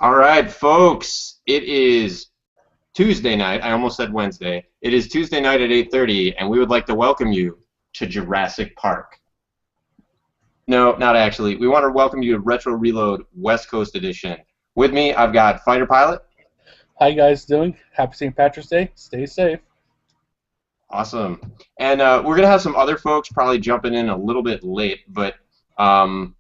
All right, folks. It is Tuesday night. I almost said Wednesday. It is Tuesday night at 8:30, and we would like to welcome you to Jurassic Park. No, not actually. We want to welcome you to Retro Reload West Coast Edition. With me, I've got Fighter Pilot. How you guys doing? Happy St. Patrick's Day. Stay safe. Awesome. And we're going to have some other folks probably jumping in a little bit late, but um,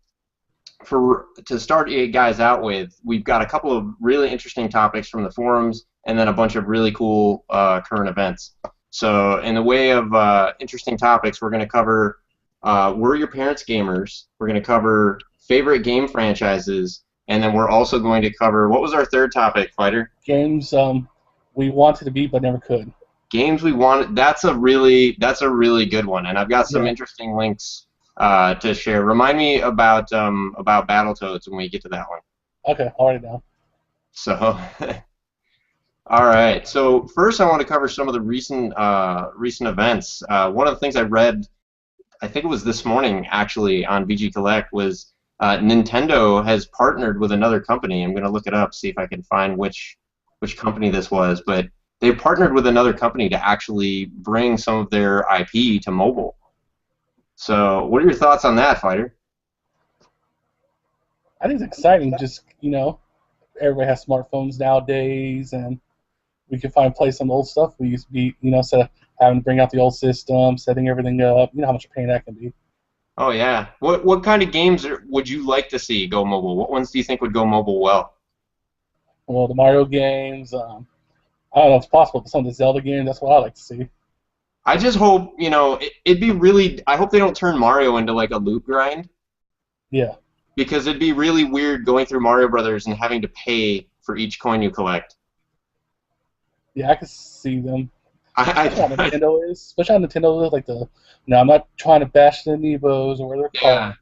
to start you guys out with, we've got a couple of really interesting topics from the forums, and then a bunch of really cool current events. So, in the way of interesting topics, we're going to cover were your parents gamers? We're going to cover favorite game franchises, and then we're also going to cover what was our third topic, Fighter? Games we wanted to beat but never could. Games we wanted. That's a really good one, and I've got some Yeah. interesting links to share. Remind me about Battletoads when we get to that one. Okay, I'll write it down. So, all right. So first, I want to cover some of the recent events. One of the things I read, I think it was this morning actually on VG Collect, was Nintendo has partnered with another company. I'm going to look it up, see if I can find which company this was, but they partnered with another company to actually bring some of their IP to mobile. So, what are your thoughts on that, Fighter? I think it's exciting. Just everybody has smartphones nowadays, and we can play some old stuff we used to be. Instead of having to bring out the old system, setting everything up. You know how much a pain that can be. Oh yeah. What kind of games would you like to see go mobile? What ones do you think would go mobile well? Well, the Mario games. I don't know if it's possible, but some of the Zelda games. That's what I like to see. I just hope, it'd be really. I hope they don't turn Mario into like a loot grind, Yeah. because it'd be really weird going through Mario Brothers and having to pay for each coin you collect. Yeah, I can see them. Especially on I Nintendo is. Especially on Nintendo is like the. No, I'm not trying to bash the Amiibos or whatever they're yeah. called.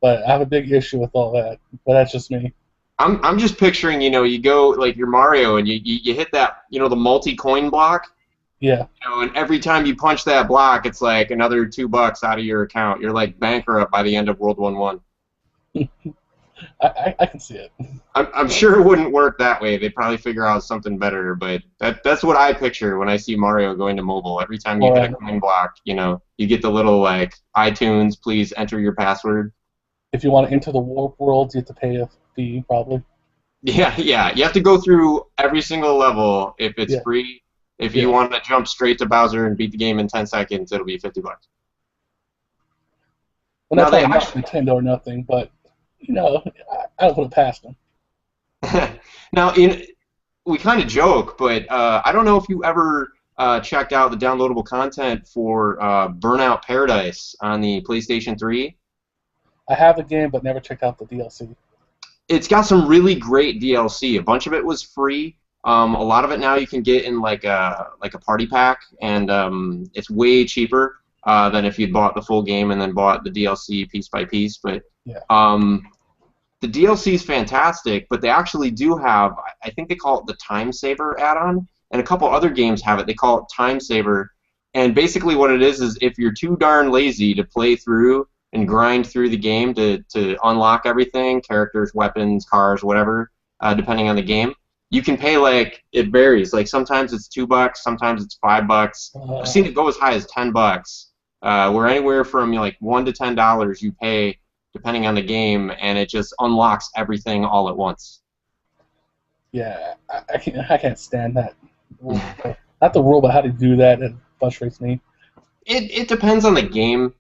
But I have a big issue with all that. But that's just me. I'm just picturing, you go like you're Mario and you hit that, the multi-coin block, Yeah. and every time you punch that block, it's like another $2 out of your account. You're like bankrupt by the end of World War One. I can see it. I'm sure it wouldn't work that way. They'd probably figure out something better, but that's what I picture when I see Mario going to mobile. Every time you Or hit a coin block, you get the little like iTunes, please enter your password. if you want to enter the warp world, you have to pay a fee, probably. Yeah, yeah. You have to go through every single level if it's Yeah. free. If you Yeah. want to jump straight to Bowser and beat the game in 10 seconds, it'll be $50. Well, Now that's they not about actually Nintendo or nothing, but, I don't put it past them. now we kind of joke, but I don't know if you ever checked out the downloadable content for Burnout Paradise on the PlayStation 3. I have the game, but never checked out the DLC. It's got some really great DLC. A bunch of it was free. A lot of it now you can get in like a party pack, and it's way cheaper than if you'd bought the full game and then bought the DLC piece by piece. But Yeah. the DLC is fantastic, but they actually do have, I think they call it the Time Saver add-on, and a couple other games have it. They call it Time Saver, and basically what it is if you're too darn lazy to play through and grind through the game to unlock everything, characters, weapons, cars, whatever, depending on the game, you can pay like, it varies. Like sometimes it's $2, sometimes it's $5. I've seen it go as high as $10, where anywhere from like $1 to $10 you pay depending on the game, and it just unlocks everything all at once. Yeah, I can't stand that. rule. Not the rule, but how to do that. It frustrates me. It depends on the game.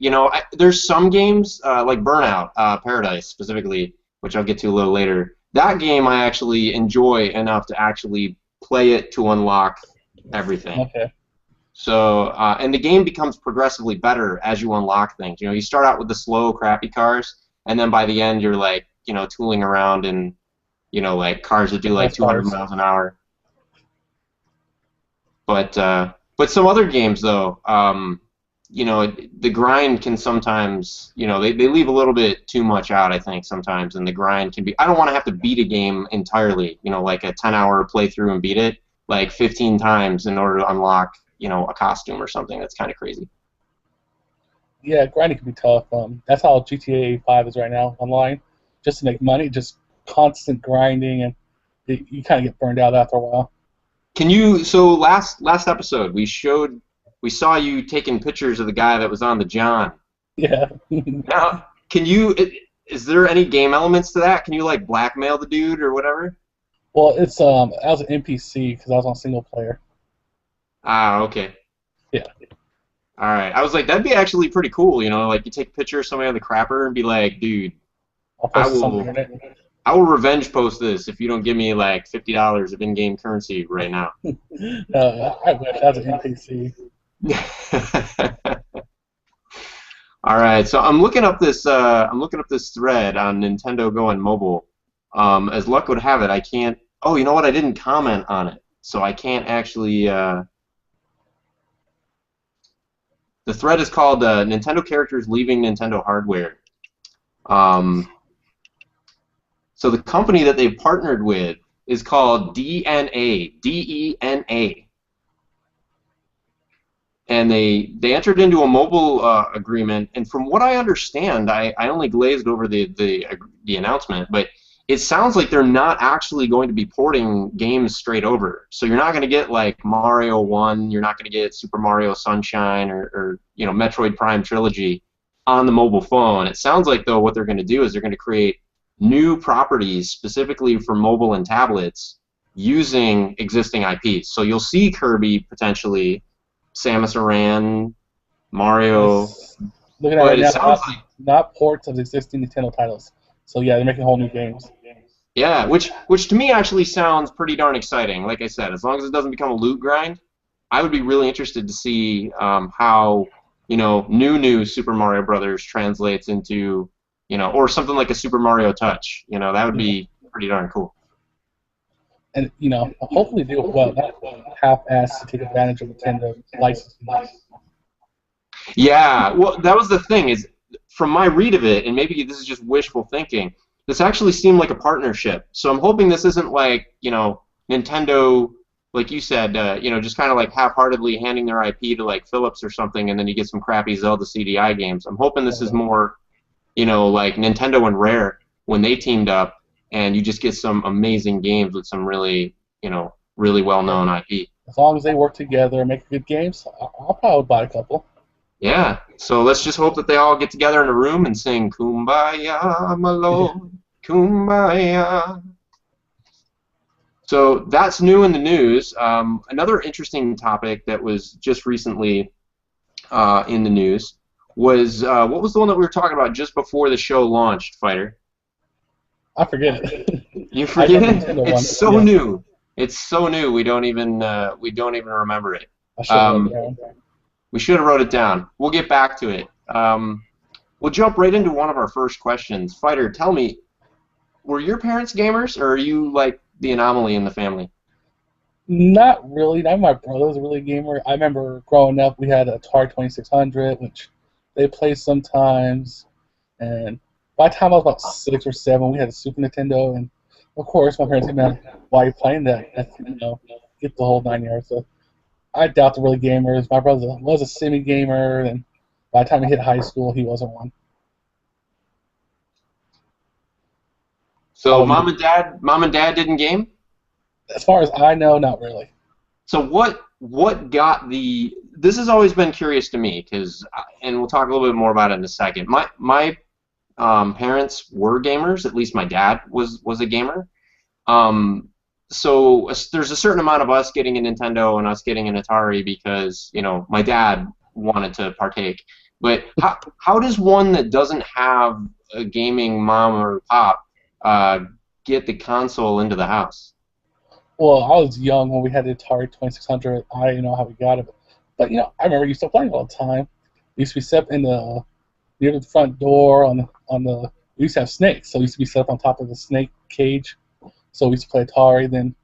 There's some games, like Burnout Paradise specifically, which I'll get to a little later. That game I actually enjoy enough to actually play it to unlock everything. Okay. So, and the game becomes progressively better as you unlock things. You start out with the slow, crappy cars, and then by the end you're like, tooling around in, like cars that do like Nice 200 cars. miles an hour. But some other games though, the grind can sometimes, they leave a little bit too much out, I think, sometimes, and the grind can be. I don't want to have to beat a game entirely, like a 10-hour playthrough and beat it like 15 times in order to unlock, a costume or something. That's kind of crazy. Yeah, grinding can be tough. That's how GTA 5 is right now online. Just to make money, just constant grinding, and you kind of get burned out after a while. Can you? So last episode we saw you taking pictures of the guy that was on the John. Yeah. Now, can you? Is there any game elements to that? Can you like blackmail the dude or whatever? Well, it's I was an NPC because I was on single player. Ah, okay. Yeah. All right. I was like, that'd be actually pretty cool, you know, like you take a picture of somebody on the crapper and be like, dude, I'll post it on the internet. I will revenge post this if you don't give me like $50 of in-game currency right now. I wish I was an NPC. All right, so I'm looking up this thread on Nintendo Go and mobile. As luck would have it, I can't. Oh, you know what? I didn't comment on it, so I can't actually. The thread is called "Nintendo Characters Leaving Nintendo Hardware." So the company that they've partnered with is called DNA, D-E-N-A. And they entered into a mobile agreement, and from what I understand, I only glazed over the announcement, but it sounds like they're not actually going to be porting games straight over. So you're not going to get like Mario 1, you're not going to get Super Mario Sunshine or you know Metroid Prime Trilogy on the mobile phone. It sounds like though what they're going to do is they're going to create new properties specifically for mobile and tablets using existing IPs. So you'll see Kirby potentially, Samus Aran, Mario. Looking at it now, not ports of existing Nintendo titles. So yeah, they're making whole new games. Yeah, which to me actually sounds pretty darn exciting. Like I said, as long as it doesn't become a loot grind, I would be really interested to see how new Super Mario Brothers translates into or something like a Super Mario Touch. That would be pretty darn cool. And hopefully do it well. Not half-assed to take advantage of Nintendo licensing. Yeah, well, that was the thing is, from my read of it, and maybe this is just wishful thinking, this actually seemed like a partnership. So I'm hoping this isn't like Nintendo, like you said, just kind of like half-heartedly handing their IP to like Philips or something, and then you get some crappy Zelda CDI games. I'm hoping this is more, like Nintendo and Rare when they teamed up, and you just get some amazing games with some really, really well-known IP. As long as they work together and make good games, I'll probably buy a couple. Yeah, so let's just hope that they all get together in a room and sing Kumbaya, my lord, Kumbaya. So that's new in the news. Another interesting topic that was just recently in the news was, what was the one that we were talking about just before the show launched, Fighter? I forget it. You forget it? It's so new. It's so new. We don't even remember it. I should have wrote it down. We should have wrote it down. We'll get back to it. We'll jump right into one of our first questions. Fighter, tell me, were your parents gamers, or are you like the anomaly in the family? Not really. My brother was a really gamer. I remember growing up, we had an Atari 2600, which they played sometimes. And by the time I was about 6 or 7, we had a Super Nintendo, and of course, my parents said, "Man, why are you playing that?" Get the whole 9 yards. So I doubt the really gamers. My brother was a semi-gamer, and by the time he hit high school, he wasn't one. So mom and dad didn't game? As far as I know, not really. So what got the? This has always been curious to me and we'll talk a little bit more about it in a second. My parents were gamers. At least my dad was a gamer. So there's a certain amount of us getting a Nintendo and us getting an Atari because my dad wanted to partake. But how does one that doesn't have a gaming mom or pop get the console into the house? Well, I was young when we had the Atari 2600. I didn't know how we got it, but I remember you still playing all the time. We used to be set in near the front door on the. We used to have snakes, so we used to be set up on top of the snake cage. So we used to play Atari. Then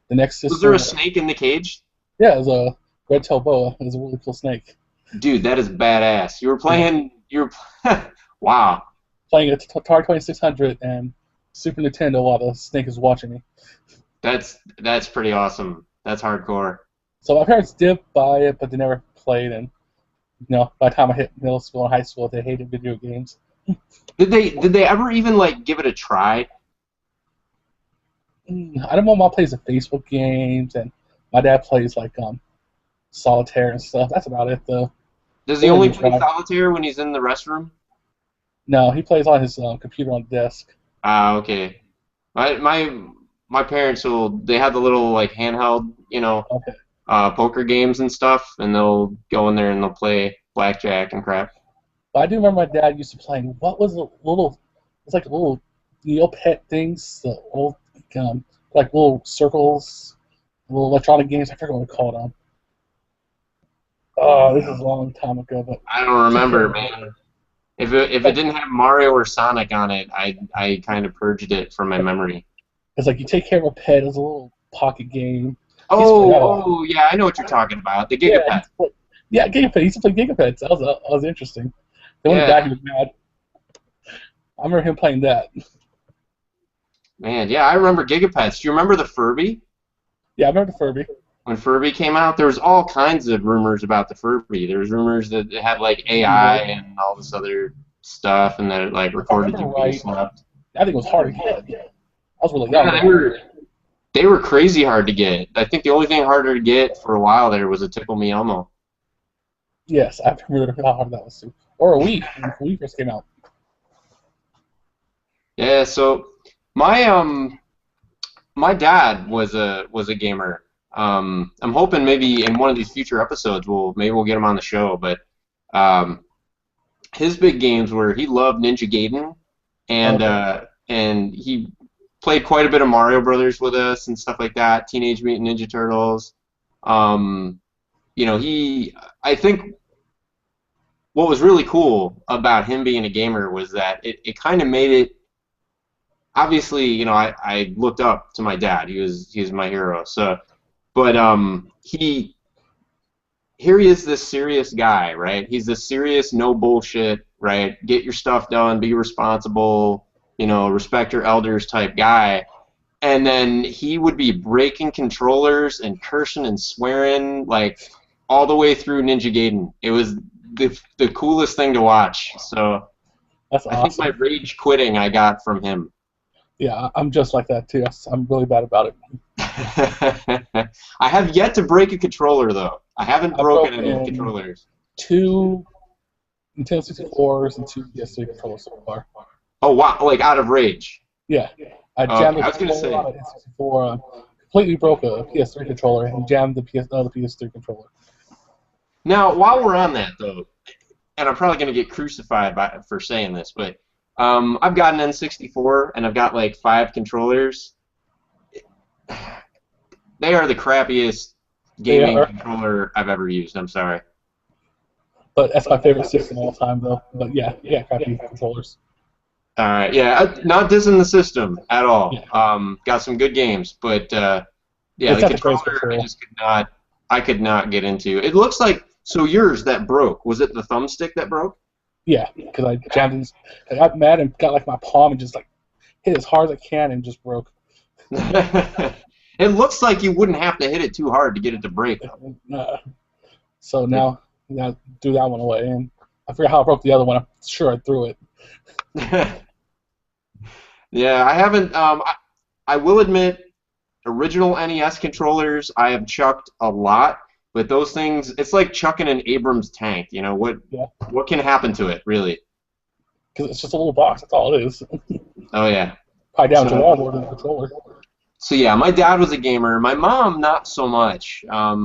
the next system. Was there a snake in the cage? Yeah, it was a red-tailed boa. It was a really cool snake. Dude, that is badass. You were playing. Wow. Playing a Atari 2600 and Super Nintendo while the snake is watching me. That's pretty awesome. That's hardcore. So my parents did buy it, but they never played. And by the time I hit middle school and high school, they hated video games. Did they ever even like give it a try? I don't know. My mom plays the Facebook games, and my dad plays like solitaire and stuff. That's about it though. Does he Really only good play drive. solitaire when he's in the restroom? No, he plays on his computer on the desk. Ah, okay. My parents will they have the little like handheld, Okay. poker games and stuff, and they'll go in there and they'll play blackjack and crap. But I do remember my dad used to playing. What was the little? It's like little Neopet things. The old like little circles, little electronic games. I forget what they called them. Oh, this is a long time ago, but I don't took care remember, of it. man. If it didn't have Mario or Sonic on it, I kind of purged it from my memory. It's like you take care of a pet. It's a little pocket game. He's played Oh, that a lot. oh, yeah, I know what you're talking about. The Yeah, Gigapet. yeah, Gigapet. He used to play Gigapets. That was interesting. Then when he Yeah, died, he was mad. I remember him playing that. man, yeah, I remember Gigapets. Do you remember the Furby? Yeah, I remember the Furby. When Furby came out, there was all kinds of rumors about the Furby. There was rumors that it had like AI Yeah. and all this other stuff, and that it like If I recorded remember you when you right, slept. I think it was hard to get. I was really young, Yeah, but they were crazy hard to get. I think the only thing harder to get for a while there was a Tickle Me Elmo. yes, I remember how hard that was too. Or a Wii when Wii first came out. Yeah, so my my dad was a gamer. I'm hoping maybe in one of these future episodes we'll get him on the show. But um, his big games were he loved Ninja Gaiden, and Okay. and he played quite a bit of Mario Brothers with us and stuff like that. Teenage Mutant Ninja Turtles. Um, I think what was really cool about him being a gamer was that it kind of made it obviously, I looked up to my dad. He was my hero. So, but here he is, this serious guy, right? He's this serious, no bullshit, right? Get your stuff done, be responsible, respect your elders type guy. And then he would be breaking controllers and cursing and swearing like all the way through Ninja Gaiden. It was the coolest thing to watch. So That's I think my awesome. rage quitting I got from him. Yeah, I'm just like that too. I'm really bad about it. I have yet to break a controller, though. I haven't I've broken any broken controllers. two Nintendo 64s and two PS3 controllers so far. Oh, wow, like out of rage. Yeah, I jammed Okay, the I was going to controller say. on an N64. Completely broke a PS3 controller and jammed the PS3 controller. Now, while we're on that, though, and I'm probably going to get crucified for saying this, but I've got an N64, and I've got like 5 controllers. They are the crappiest They gaming are, controller I've ever used. I'm sorry. but that's my favorite system of all time, though. But yeah, crappy controllers. All right, yeah, not dissing the system at all. Yeah, Got some good games, but yeah, it's the not the greatest controller controller. I could not get into. It looks like so yours that broke. Was it the thumbstick that broke? Yeah, because I jammed in, I got mad and got like my palm and just like hit as hard as I can and just broke. It looks like you wouldn't have to hit it too hard to get it to break. Uh, so now do that one away, and I forget how I broke the other one. I'm sure I threw it. Yeah, I haven't. I will admit, original NES controllers I have chucked a lot, but those things, it's like chucking an Abrams tank. Yeah, What can happen to it, really? because it's just a little box. That's all it is. Oh yeah. Probably damage a So wall more than the controller. so yeah, my dad was a gamer. My mom, not so much. I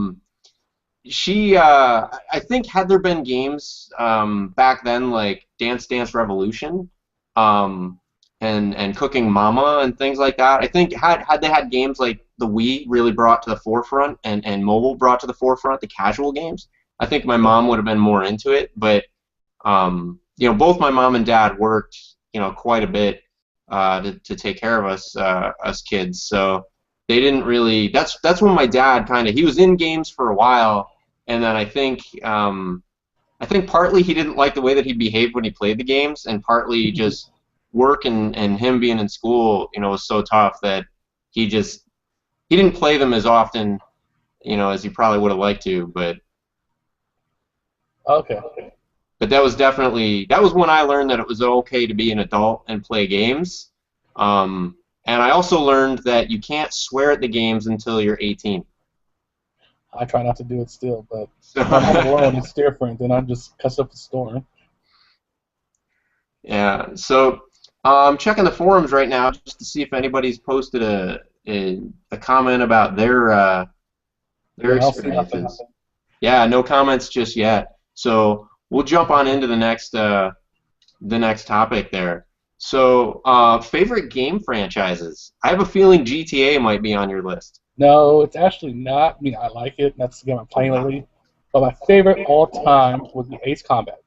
think had there been games back then like Dance Dance Revolution, um, and Cooking Mama and things like that. I think had they had games like the Wii really brought to the forefront and mobile brought to the forefront the casual games. I think my mom would have been more into it. But both my mom and dad worked quite a bit to take care of us kids. So they didn't really. That's when my dad he was in games for a while. And then I think partly he didn't like the way that he behaved when he played the games, and partly just work and him being in school, was so tough that he didn't play them as often, as he probably would have liked to. Okay. But that was when I learned that it was okay to be an adult and play games. And I also learned that you can't swear at the games until you're 18. I try not to do it still, but So, if I'm home alone, it's different. Then I just cuss up a storm. yeah. So I'm checking the forums right now just to see if anybody's posted a comment about their Yeah, I don't see nothing. experiences. Yeah, no comments just yet. So we'll jump on into the next topic there. So favorite game franchises. I have a feeling GTA might be on your list. No, it's actually not. I mean, I like it. That's the game I'm playing lately. But my favorite all time would be Ace Combat.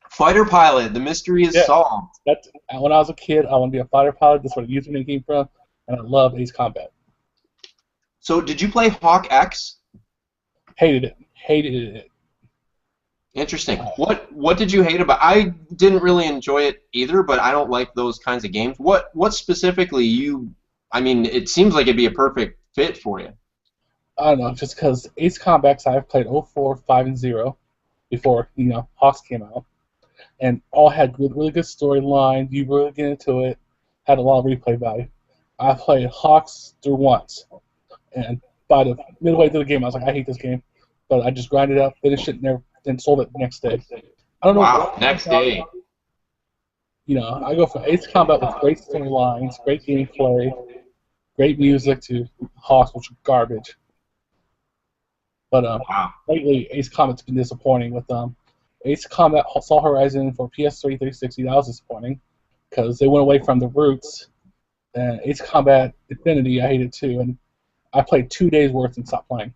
Fighter Pilot, the mystery is Yeah, solved. that's when I was a kid. I wanted to be a fighter pilot. That's where the username came from, and I love Ace Combat. So did you play Hawk X? Hated it. Hated it. Interesting. What did you hate about? I didn't really enjoy it either, but I don't like those kinds of games. What specifically you? I mean, it seems like it'd be a perfect fit for you. I don't know, just because Ace Combat, I've played 04, 5, and 0 before Hawks came out, and all had really good storyline. You really get into it. Had a lot of replay value. I played Hawks through once, and by the midway through the game, I was like, I hate this game, but I just grinded it out, finished it, and then sold it the next day. I don't know. Wow. Next day. I go from Ace Combat with great storylines, great gameplay, great music to Hawks, which is garbage. But Wow. lately, Ace Combat's been disappointing with Ace Combat Assault Horizon for PS3 360. That was disappointing because they went away from the roots. And Ace Combat Infinity, I hated too, and I played 2 days worth and stopped playing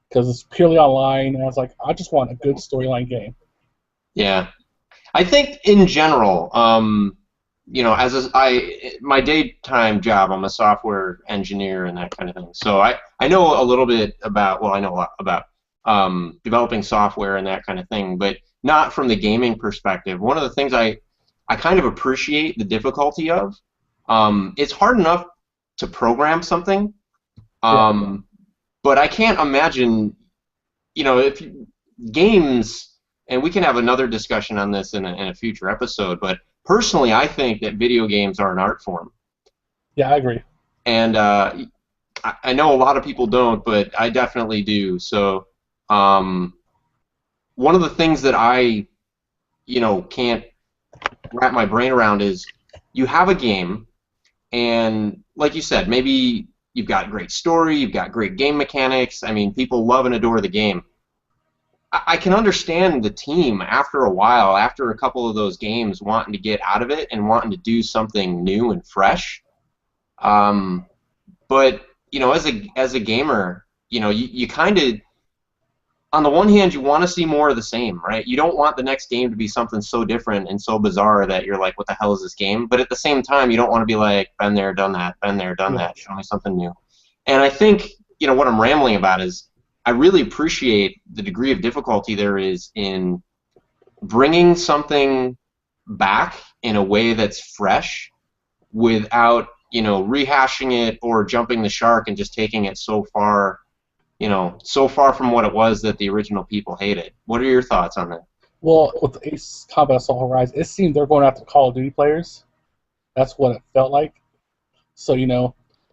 because it's purely online. And I was like, I just want a good storyline game. Yeah. I think in general, my daytime job, I'm a software engineer and that kind of thing. So I know a little bit about, well, I know a lot about developing software and that kind of thing, but not from the gaming perspective. One of the things I kind of appreciate the difficulty of, it's hard enough to program something, but I can't imagine, if games. And we can have another discussion on this in a future episode, but personally, I think that video games are an art form. Yeah, I agree. And I know a lot of people don't, but I definitely do. So one of the things that I, can't wrap my brain around is you have a game, and like you said, maybe you've got great story, you've got great game mechanics. I mean, people love and adore the game. I can understand the team after a while, after a couple of those games, wanting to get out of it and wanting to do something new and fresh. But as a gamer, you kind of, on the one hand, you want to see more of the same, right? You don't want the next game to be something so different and so bizarre that you're like, what the hell is this game? But at the same time, you don't want to be like, been there, done that, been there, done that. Show me something new. And I think what I'm rambling about is, I really appreciate the degree of difficulty there is in bringing something back in a way that's fresh without, rehashing it or jumping the shark and just taking it so far from what it was that the original people hated. What are your thoughts on that? Well, with Ace Combat Assault Horizon, it seemed they're going after Call of Duty players. That's what it felt like. So,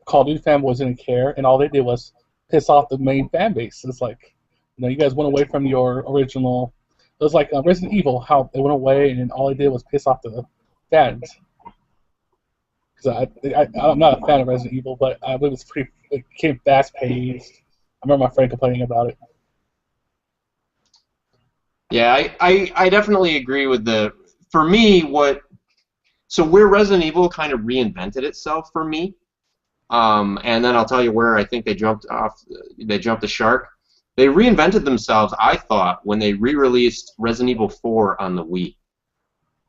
Call of Duty fanboys didn't care, and all they did was piss off the main fan base. It's like, you guys went away from your original. It was like Resident Evil, how they went away and all they did was piss off the fans. Because I'm not a fan of Resident Evil, but I believe it became fast paced. I remember my friend complaining about it. Yeah, I definitely agree with for me, where Resident Evil kind of reinvented itself for me. And then I'll tell you where I think they jumped the shark. They reinvented themselves, I thought, when they re-released Resident Evil 4 on the Wii.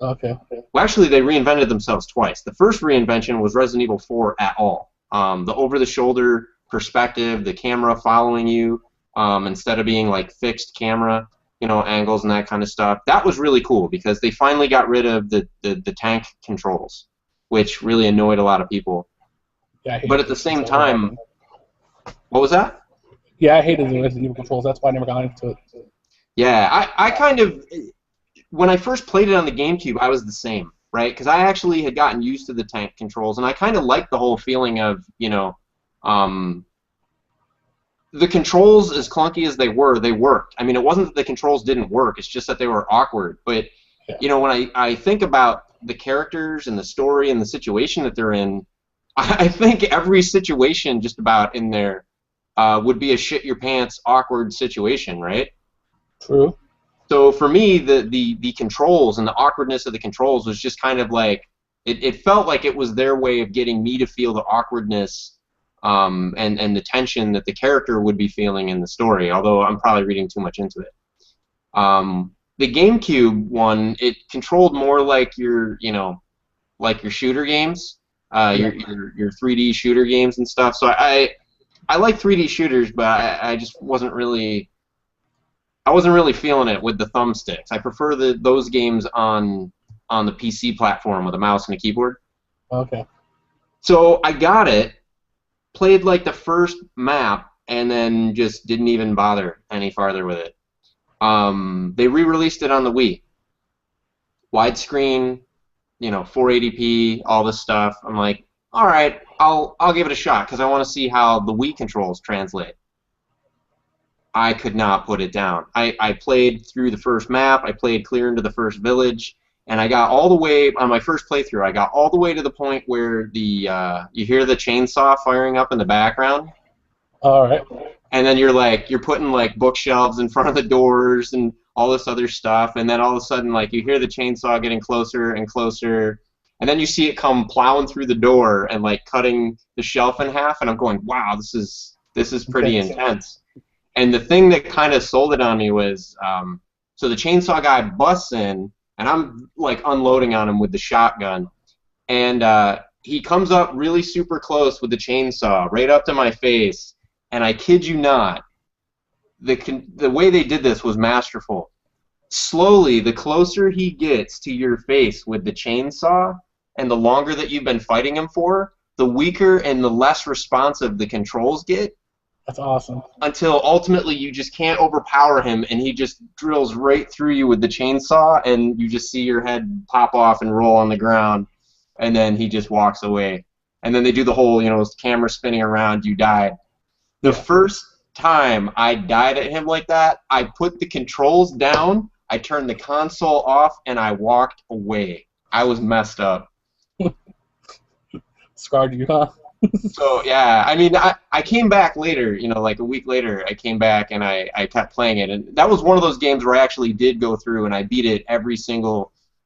Okay. Well, actually, they reinvented themselves twice. The first reinvention was Resident Evil 4 at all. The over-the-shoulder perspective, the camera following you, instead of being like fixed camera, angles and that kind of stuff. That was really cool because they finally got rid of the tank controls, which really annoyed a lot of people. Yeah, but at the same time, what was that? Yeah, I hated the Resident Evil controls. That's why I never got into it. Yeah, I kind of, when I first played it on the GameCube, I was the same, right? Because I actually had gotten used to the tank controls, and I kind of liked the whole feeling of, the controls, as clunky as they were, they worked. I mean, it wasn't that the controls didn't work, it's just that they were awkward. But, when I think about the characters and the story and the situation that they're in, I think every situation just about in there would be a shit-your-pants awkward situation, right? True. So for me, the controls and the awkwardness of the controls was just kind of like, it felt like it was their way of getting me to feel the awkwardness and the tension that the character would be feeling in the story, although I'm probably reading too much into it. The GameCube one, it controlled more like your shooter games, your 3D shooter games and stuff. So I like 3D shooters, but I just wasn't really feeling it with the thumbsticks. I prefer those games on the PC platform with a mouse and a keyboard. Okay. So I got it, played like the first map, and then just didn't even bother any farther with it. They re-released it on the Wii. Widescreen, 480p, all this stuff. I'm like, all right, I'll give it a shot because I want to see how the Wii controls translate. I could not put it down. I played through the first map. I played clear into the first village, and I got all the way on my first playthrough. I got all the way to the point where you hear the chainsaw firing up in the background. All right. And then you're putting like bookshelves in front of the doors and all this other stuff, and then all of a sudden you hear the chainsaw getting closer and closer, and then you see it come plowing through the door and cutting the shelf in half, and I'm going, wow, this is pretty intense. And the thing that kind of sold it on me was, so the chainsaw guy busts in, and I'm unloading on him with the shotgun, and he comes up really super close with the chainsaw, right up to my face, and I kid you not, the way they did this was masterful. Slowly, the closer he gets to your face with the chainsaw, and the longer that you've been fighting him for, the weaker and the less responsive the controls get. That's awesome. Until ultimately you just can't overpower him, and he just drills right through you with the chainsaw, and you just see your head pop off and roll on the ground, and then he just walks away. And then they do the whole, camera spinning around, you died. The first time I died at him like that, I put the controls down, I turned the console off, and I walked away. I was messed up. Scarred you, huh? So yeah, I mean, I came back later, a week later, I came back and I kept playing it, and that was one of those games where I actually did go through and I beat it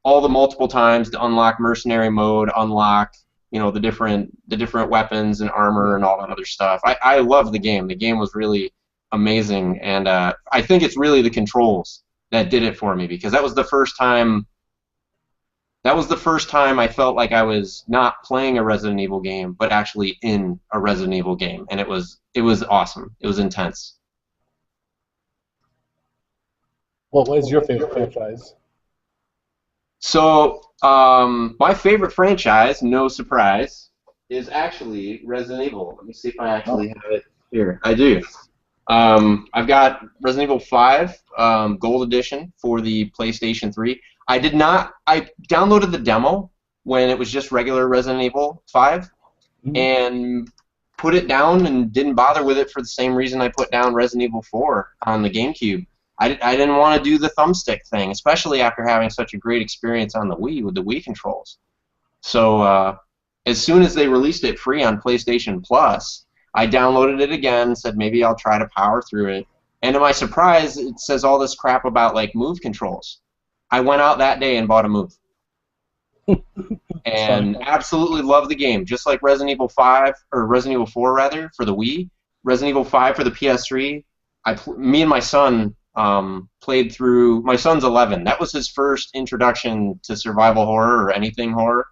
all the multiple times to unlock mercenary mode, unlock, the different weapons and armor and all that other stuff. I love the game. The game was really amazing, and I think it's really the controls that did it for me, because that was the first time. That was the first time I felt like I was not playing a Resident Evil game, but actually in a Resident Evil game, and it was awesome. It was intense. What was your favorite franchise? So, my favorite franchise, no surprise, is actually Resident Evil. Let me see if I actually have it here. I do. I've got Resident Evil 5 Gold Edition for the PlayStation 3. I downloaded the demo when it was just regular Resident Evil 5 and put it down and didn't bother with it for the same reason I put down Resident Evil 4 on the GameCube. I didn't want to do the thumbstick thing, especially after having such a great experience on the Wii with the Wii controls. So as soon as they released it free on PlayStation Plus, I downloaded it again, said maybe I'll try to power through it. And to my surprise, it says all this crap about move controls. I went out that day and bought a Move. And absolutely loved the game. Just like Resident Evil 5, or Resident Evil 4 rather, for the Wii. Resident Evil 5 for the PS3. Me and my son played through. My son's 11. That was his first introduction to survival horror or anything horror.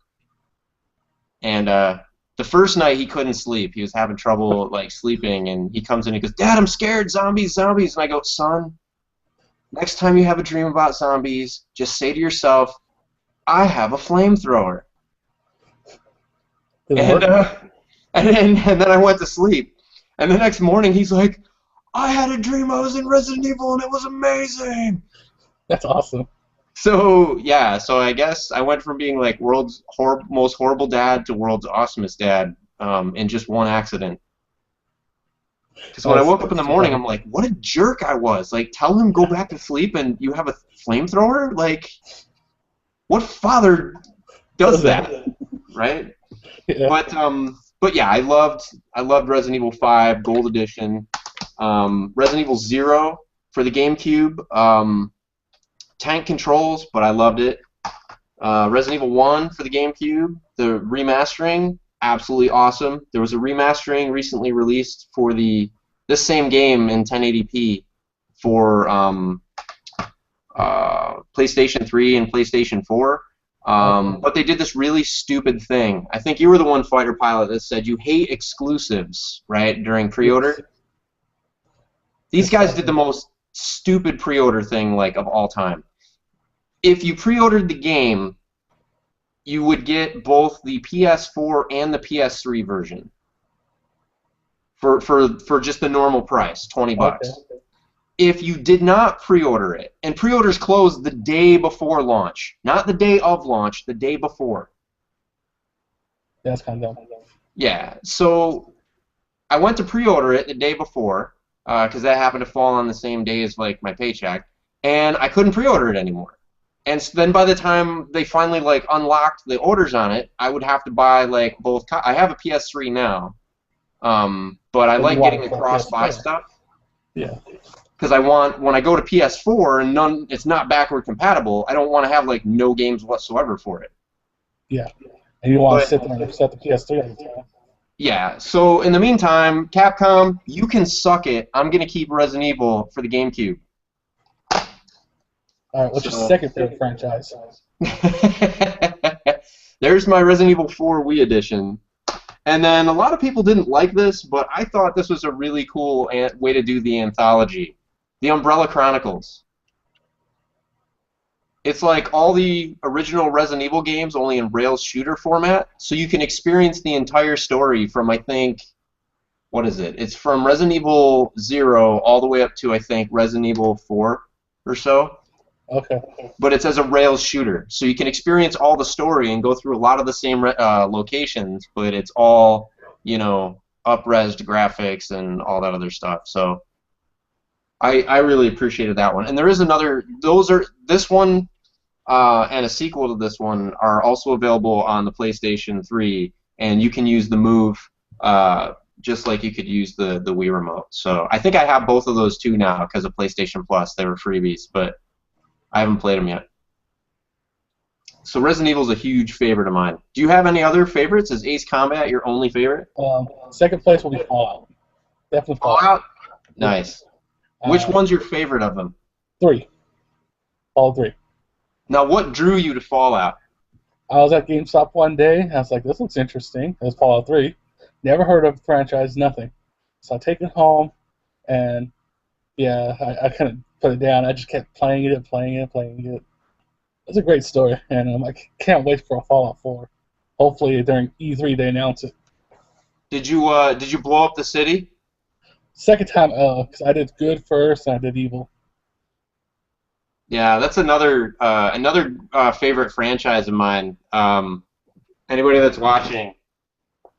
And the first night he couldn't sleep. He was having trouble sleeping, and he comes in and he goes, "Dad, I'm scared, zombies, zombies." And I go, "Son, next time you have a dream about zombies, just say to yourself, I have a flamethrower." And then I went to sleep. And the next morning he's like, "I had a dream I was in Resident Evil and it was amazing." That's awesome. So yeah, so I guess I went from being like world's most horrible dad to world's awesomest dad in just one accident. Because when I woke up in the That's too morning, funny. I'm like, what a jerk I was. Like, tell him go back to sleep and you have a flamethrower? Like, what father does Does that, that? right? Yeah. But yeah, I loved Resident Evil 5 Gold Edition, Resident Evil 0 for the GameCube, tank controls, but I loved it. Resident Evil 1 for the GameCube, the remastering, absolutely awesome. There was a remastering recently released for this same game in 1080p for PlayStation 3 and PlayStation 4. Okay. But they did this really stupid thing. I think you were the one fighter pilot that said you hate exclusives, right, during Yes. pre-order. These Yes. guys did the most stupid pre-order thing like of all time. If you pre-ordered the game, you would get both the PS4 and the PS3 version for just the normal price, 20 Okay. bucks. If you did not pre-order it, and pre-orders close the day before launch, not the day of launch, the day before. That's kind of dumb. Yeah, so I went to pre-order it the day before because that happened to fall on the same day as like my paycheck, and I couldn't pre-order it anymore. And so then by the time they finally like unlocked the orders on it, I would have to buy like both. I have a PS3 now, but I But you like want getting it the for cross-buy PS4. stuff Yeah. because I want when I go to PS4 and it's not backward compatible. I don't want to have like no games whatsoever for it. Yeah. And you want to But sit there and set the PS3 all the time. yeah, so in the meantime, Capcom, you can suck it. I'm gonna keep Resident Evil for the GameCube. All right. What's your So second favorite franchise? there's my Resident Evil 4 Wii edition. And then a lot of people didn't like this, but I thought this was a really cool way to do the anthology. The Umbrella Chronicles. It's like all the original Resident Evil games, only in Rails shooter format, so you can experience the entire story from, I think, what is it? It's from Resident Evil 0 all the way up to, I think, Resident Evil 4 or so. Okay. But it's as a Rails shooter, so you can experience all the story and go through a lot of the same locations, but it's all, up-resed graphics and all that other stuff. So I really appreciated that one. And there is another. This one and a sequel to this one are also available on the PlayStation 3, and you can use the Move just like you could use the Wii remote. So I think I have both of those too now because of PlayStation Plus. They were freebies, but I haven't played them yet. So Resident Evil is a huge favorite of mine. Do you have any other favorites? Is Ace Combat your only favorite? Second place will be Fallout. Definitely Fallout. Fallout? Yeah. Nice. Which Uh, one's your favorite of them? 3. All 3. Now, what drew you to Fallout? I was at GameStop one day. I was like, this looks interesting. It was Fallout 3. Never heard of the franchise, nothing. So I take it home, and yeah, I couldn't put it down. I just kept playing it. It's a great story, and I'm like, can't wait for a Fallout 4. Hopefully during E3 they announce it. Did you blow up the city? Second time, because I did good first, and I did evil. Yeah, that's another favorite franchise of mine. Anybody that's watching,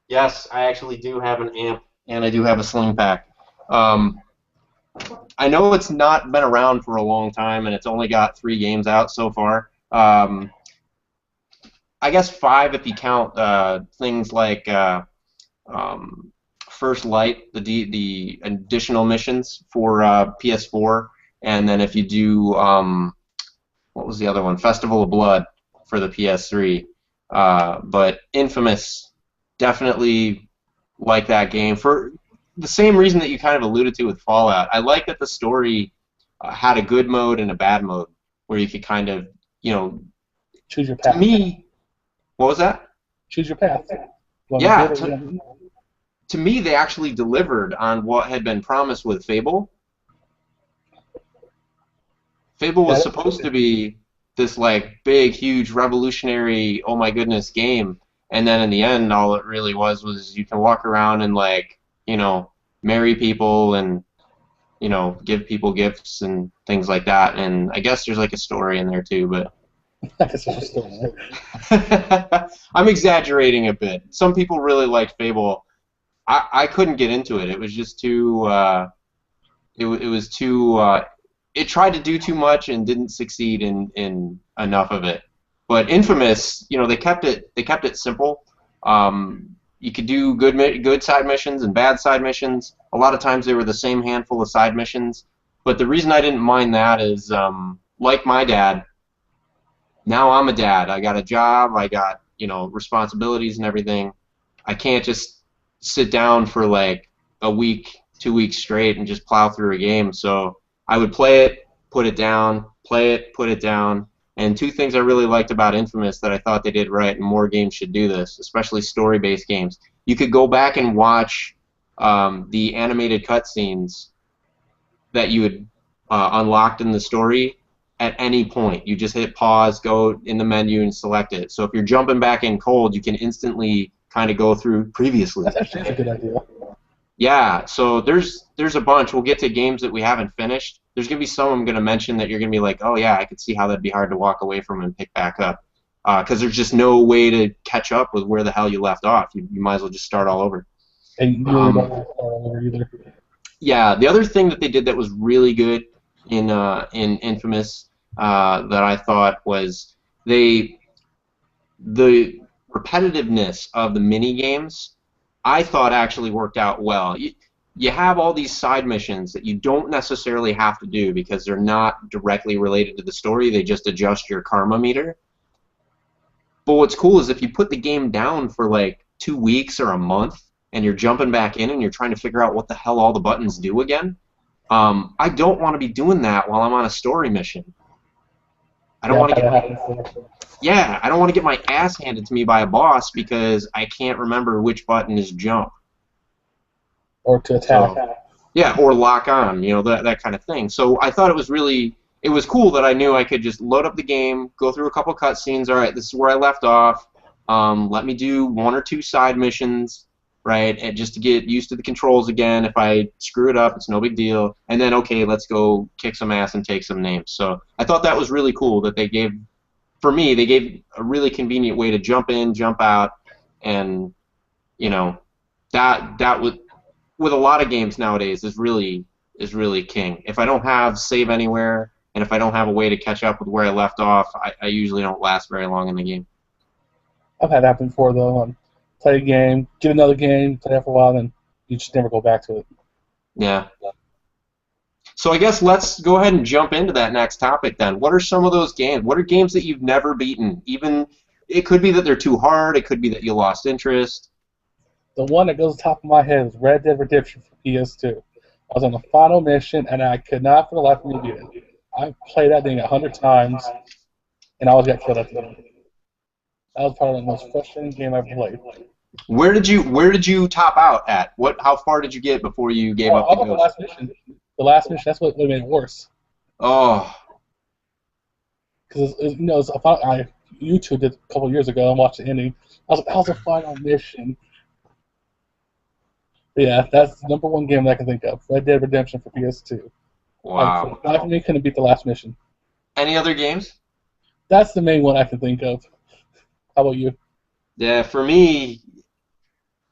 yes, I actually do have an amp, and I do have a sling pack. I know it's not been around for a long time, and it's only got 3 games out so far. I guess 5 if you count things like First Light, the additional missions for PS4, and then if you do what was the other one? Festival of Blood for the PS3. But Infamous, definitely like that game for the same reason that you kind of alluded to with Fallout. I like that the story had a good mode and a bad mode where you could kind of, Choose your to path. me, what was that? Choose your path. Yeah, to me, they actually delivered on what had been promised with Fable. Fable was supposed to be this like big, huge, revolutionary, oh my goodness game, and then in the end, all it really was you can walk around and like, marry people and give people gifts and things like that. And I guess there's like a story in there too, but I guess it's just still I'm exaggerating a bit. Some people really liked Fable. I couldn't get into it. It was just too. It was too. It tried to do too much and didn't succeed in enough of it. But Infamous, they kept it simple. You could do good side missions and bad side missions. A lot of times they were the same handful of side missions. But the reason I didn't mind that is, like my dad, now I'm a dad. I got a job. I got responsibilities and everything. I can't just sit down for like a week, 2 weeks straight and just plow through a game. So I would play it, put it down, play it, put it down. And two things I really liked about Infamous that I thought they did right, and more games should do this, especially story-based games. You could go back and watch the animated cutscenes that you had unlocked in the story at any point. You just hit pause, go in the menu, and select it. So if you're jumping back in cold, you can instantly kind of go through previously. That's actually a good idea. Yeah, so there's a bunch. We'll get to games that we haven't finished. There's going to be some I'm going to mention that you're going to be like, oh yeah, I could see how that'd be hard to walk away from and pick back up. Because there's just no way to catch up with where the hell you left off. You might as well just start all over. And you really don't want to start all over either. Yeah, the other thing that they did that was really good in Infamous that I thought was the repetitiveness of the mini games. I thought actually worked out well. You have all these side missions that you don't necessarily have to do because they're not directly related to the story. They just adjust your karma meter. But what's cool is if you put the game down for like 2 weeks or a month and you're jumping back in and you're trying to figure out what the hell all the buttons do again, I don't want to be doing that while I'm on a story mission. I don't want to get I don't want to get my ass handed to me by a boss because I can't remember which button is jump. Or to attack. So, yeah, or lock on, that kind of thing. So I thought it was cool that I knew I could just load up the game, go through a couple cutscenes. All right, this is where I left off. Let me do 1 or 2 side missions, right, and just to get used to the controls again. If I screw it up, it's no big deal. And then, okay, let's go kick some ass and take some names. So I thought that was really cool that they gave a really convenient way to jump in, jump out, and that with a lot of games nowadays is really king. If I don't have save anywhere, and if I don't have a way to catch up with where I left off, I usually don't last very long in the game. I've had that happen before though. Play a game, get another game, play it for a while, then you just never go back to it. Yeah. So I guess let's go ahead and jump into that next topic then. What are some of those games? What are games that you've never beaten? Even it could be that they're too hard. It could be that you lost interest. The one that goes to the top of my head is Red Dead Redemption for PS2. I was on the final mission, and I could not for the life of me do it. I played that thing 100 times, and I always got killed at the end. That was probably the most frustrating game I've played. Where did you top out at? How far did you get before you gave up? The last mission. The last mission. That's what made it worse. Oh. Because I YouTube did a couple years ago and watched the ending. I was like, that was the final mission. But yeah, that's the number 1 game that I can think of. Red Dead Redemption for PS2. Wow. For me, couldn't beat the last mission. Any other games? That's the main one I can think of. How about you? Yeah, for me,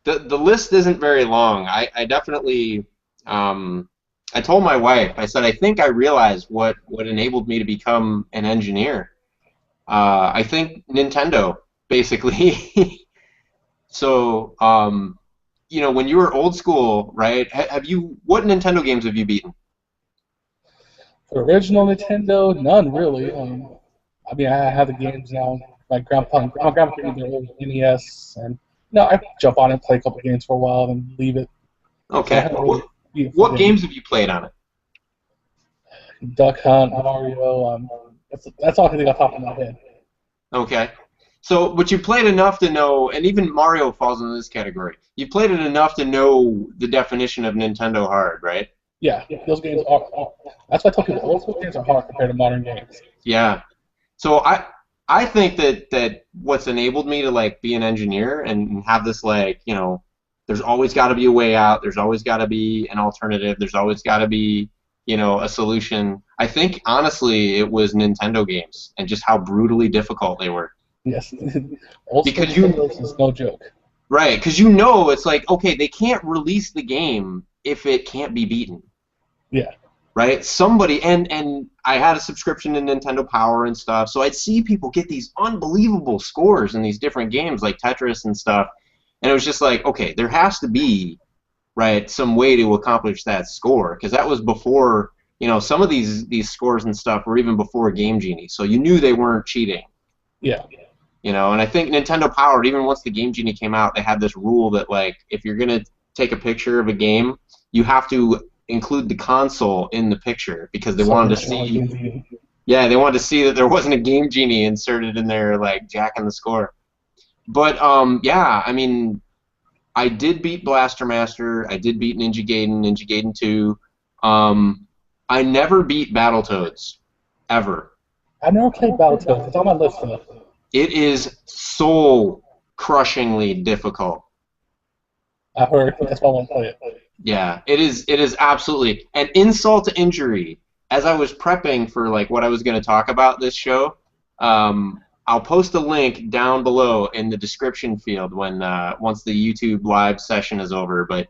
the list isn't very long. I definitely, I told my wife, I said, I think I realized what enabled me to become an engineer. I think Nintendo, basically. So, when you were old school, right, what Nintendo games have you beaten? For original Nintendo, none really. I have the games now. My grandpa gave me their old NES, and I jump on it and play a couple games for a while, then leave it. Okay. So what games have you played on it? Duck Hunt, Mario. That's all I can think off the top of my head. Okay. So, but you played enough to know, and even Mario falls into this category. You played it enough to know the definition of Nintendo hard, right? Yeah, those games are. That's why I tell people old school games are hard compared to modern games. Yeah. So I think that what's enabled me to be an engineer and have this there's always got to be a way out. There's always got to be an alternative. There's always got to be a solution. I think honestly it was Nintendo games and just how brutally difficult they were. Yes. Old school Because you Nintendo is no joke. right, because it's like okay, they can't release the game if it can't be beaten. Yeah. Right? Somebody and I had a subscription to Nintendo Power and stuff, so I'd see people get these unbelievable scores in these different games like Tetris and stuff, and it was just like, okay, there has to be right some way to accomplish that score because that was before some of these scores and stuff were even before Game Genie, so you knew they weren't cheating. Yeah. And I think Nintendo Power, even once the Game Genie came out, they had this rule that like if you're gonna take a picture of a game, you have to include the console in the picture because they wanted to see. Yeah, they wanted to see that there wasn't a Game Genie inserted in there, like jacking the score. But yeah, I mean, I did beat Blaster Master. I did beat Ninja Gaiden 2. I never beat Battletoads, ever. I never played Battletoads. It's on my list though. It is soul-crushingly difficult. I heard. That's why I want to play it. Yeah, it is. It is absolutely an insult to injury. As I was prepping for like what I was going to talk about this show, I'll post a link down below in the description field when once the YouTube live session is over. But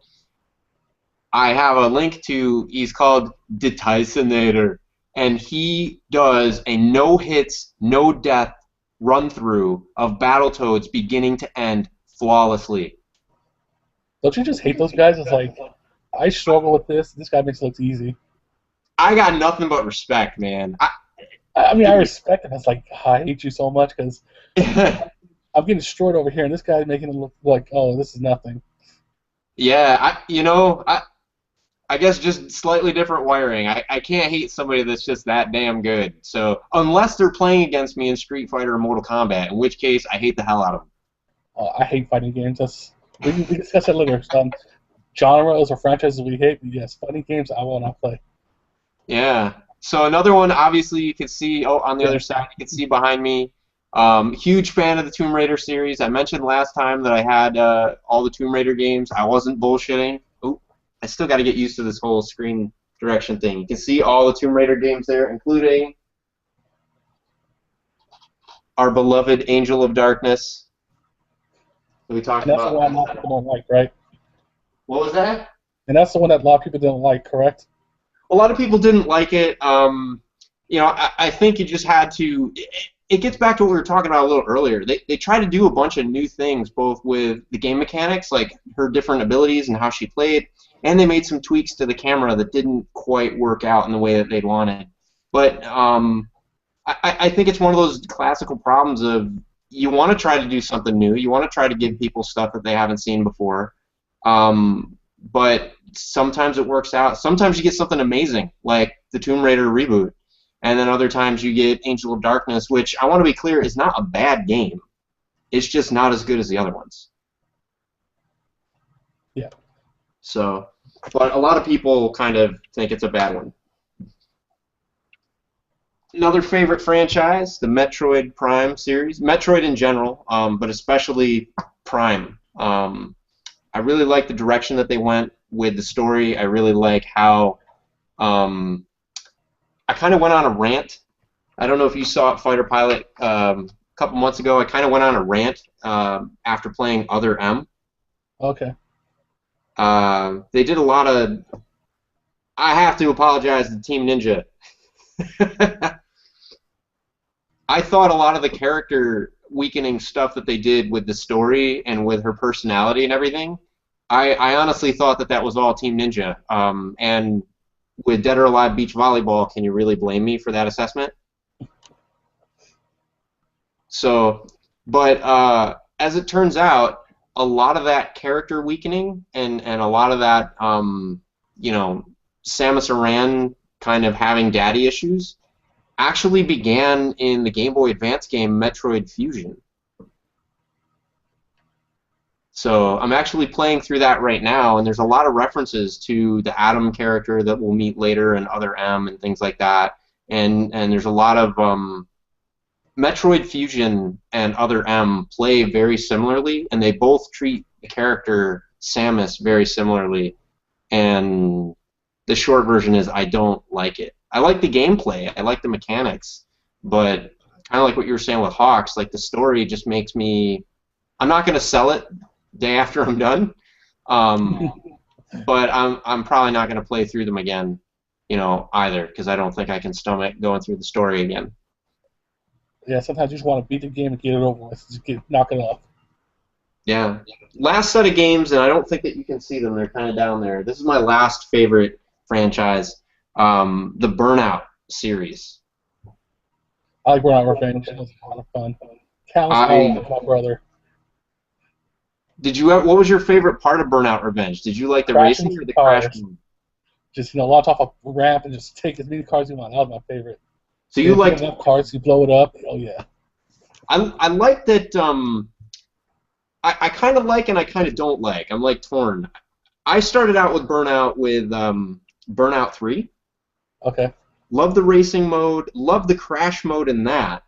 I have a link to. He's called DTysonator, and he does a no hits, no death run through of Battletoads beginning to end flawlessly. Don't you just hate those guys? It's like, I struggle with this. This guy makes it look easy. I got nothing but respect, man. I mean, I respect him. It's like, I hate you so much because I'm getting destroyed over here, and this guy's making it look like, oh, this is nothing. Yeah, I guess just slightly different wiring. I can't hate somebody that's just that damn good. So unless they're playing against me in Street Fighter or Mortal Kombat, in which case I hate the hell out of them. I hate fighting games. We discussed that later. Genres or franchises we hate, but yes, fighting games I will not play. Yeah. So another one, obviously, you can see on the other side. You can see behind me. Huge fan of the Tomb Raider series. I mentioned last time that I had all the Tomb Raider games. I wasn't bullshitting. Oop, I still got to get used to this whole screen direction thing. You can see all the Tomb Raider games there, including our beloved Angel of Darkness. We talked and that's about. the one a lot of people don't like, right? What was that? And that's the one that a lot of people don't like, correct? A lot of people didn't like it. I think you just had to. It gets back to what we were talking about a little earlier. They try to do a bunch of new things, both with the game mechanics, like her different abilities and how she played, and they made some tweaks to the camera that didn't quite work out in the way that they'd wanted. But I think it's one of those classical problems of you want to try to do something new. You want to try to give people stuff that they haven't seen before. But sometimes it works out. Sometimes you get something amazing, like the Tomb Raider reboot. And then other times you get Angel of Darkness, which I want to be clear is not a bad game. It's just not as good as the other ones. Yeah. So, but a lot of people kind of think it's a bad one. Another favorite franchise, the Metroid Prime series. Metroid in general, but especially Prime. I really like the direction that they went with the story. I really like how I kind of went on a rant. I don't know if you saw it, Fighter Pilot, a couple months ago. I kind of went on a rant after playing Other M. Okay. They did a lot of... I have to apologize to Team Ninja. I thought a lot of the character weakening stuff that they did with the story and with her personality and everything, I honestly thought that was all Team Ninja. And with Dead or Alive Beach Volleyball, can you really blame me for that assessment? So, but as it turns out, a lot of that character weakening and a lot of that, Samus Aran kind of having daddy issues actually began in the Game Boy Advance game Metroid Fusion. So I'm actually playing through that right now, and there's a lot of references to the Adam character that we'll meet later and Other M and things like that. And there's a lot of Metroid Fusion and Other M play very similarly, and they both treat the character Samus very similarly. And the short version is I don't like it. I like the gameplay. I like the mechanics, but kind of like what you were saying with Hawks, like the story just makes me. I'm not going to sell it day after I'm done, but I'm probably not going to play through them again, either, because I don't think I can stomach going through the story again. Yeah, sometimes you just want to beat the game and get it over with. Just knock it off. Yeah. Last set of games, and I don't think that you can see them. They're kind of down there. This is my last favorite franchise, the Burnout series. I like Burnout Revenge. It was a lot of fun. Countless hours with my brother. What was your favorite part of Burnout Revenge? Did you like the Crashing racing or the cars. crash mode? Just launch off a ramp and just take as many cars you want. That was my favorite. So you like enough cars, you blow it up. Oh yeah. I like that. I kind of like and I kind of don't like. I'm like torn. I started out with Burnout 3. Okay. Love the racing mode. Love the crash mode in that.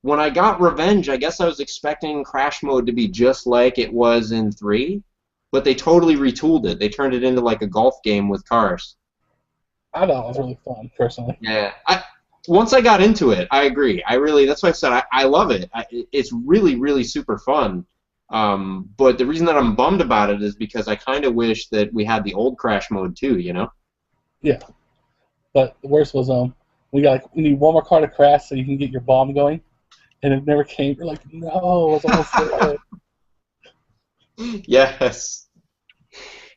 When I got Revenge, I guess I was expecting crash mode to be just like it was in 3, but they totally retooled it. They turned it into like a golf game with cars. I thought it was really fun, personally. Yeah. Once I got into it, I agree. That's why I said I love it. It's really, really super fun. But the reason that I'm bummed about it is because I kind of wish that we had the old crash mode too, Yeah. But the worst was we need one more car to crash so you can get your bomb going, and it never came. You're like, no, it was almost there. Yes.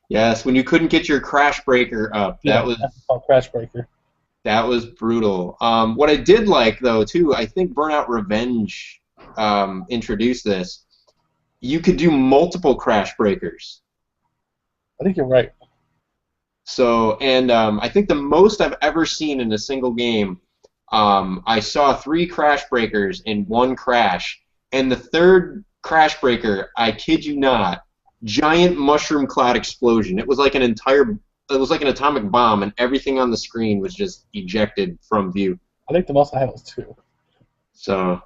Yes, when you couldn't get your crash breaker up. That's called Crash Breaker. That was brutal. What I did like, though, too, I think Burnout Revenge introduced this. You could do multiple crash breakers. I think you're right. So, and I think the most I've ever seen in a single game, I saw 3 crash breakers in one crash, and the third crash breaker, I kid you not, giant mushroom cloud explosion. It was like an atomic bomb, and everything on the screen was just ejected from view. I think the most I had was 2. So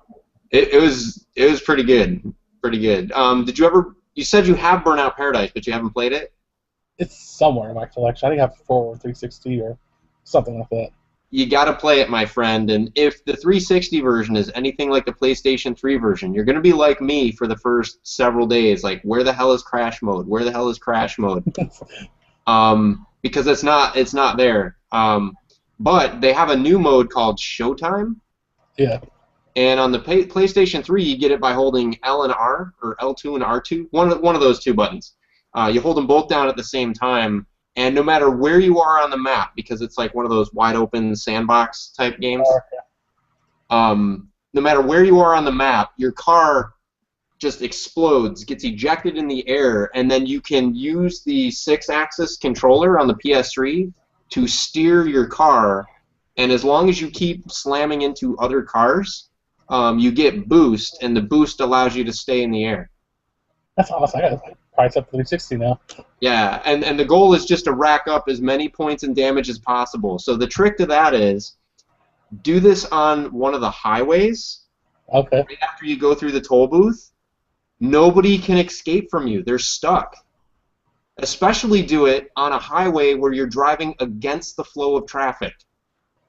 it was pretty good. Pretty good. Did you ever? You said you have Burnout Paradise, but you haven't played it? It's somewhere in my collection. I think I have 4 or 360 or something like that. You got to play it, my friend. And if the 360 version is anything like the PlayStation 3 version, you're going to be like me for the first several days. Like, where the hell is crash mode? Where the hell is crash mode? Because it's not there. But they have a new mode called Showtime. Yeah. And on the PlayStation 3, you get it by holding L and R, or L2 and R2, one of those 2 buttons. You hold them both down at the same time, and no matter where you are on the map, because it's like one of those wide-open sandbox type games, no matter where you are on the map, your car just explodes, gets ejected in the air, and then you can use the 6-axis controller on the PS3 to steer your car, and as long as you keep slamming into other cars, you get boost, and the boost allows you to stay in the air. That's awesome. I got price up to 360 now. Yeah, and the goal is just to rack up as many points and damage as possible. So the trick to that is do this on one of the highways. Okay. Right after you go through the toll booth, nobody can escape from you. They're stuck. Especially do it on a highway where you're driving against the flow of traffic.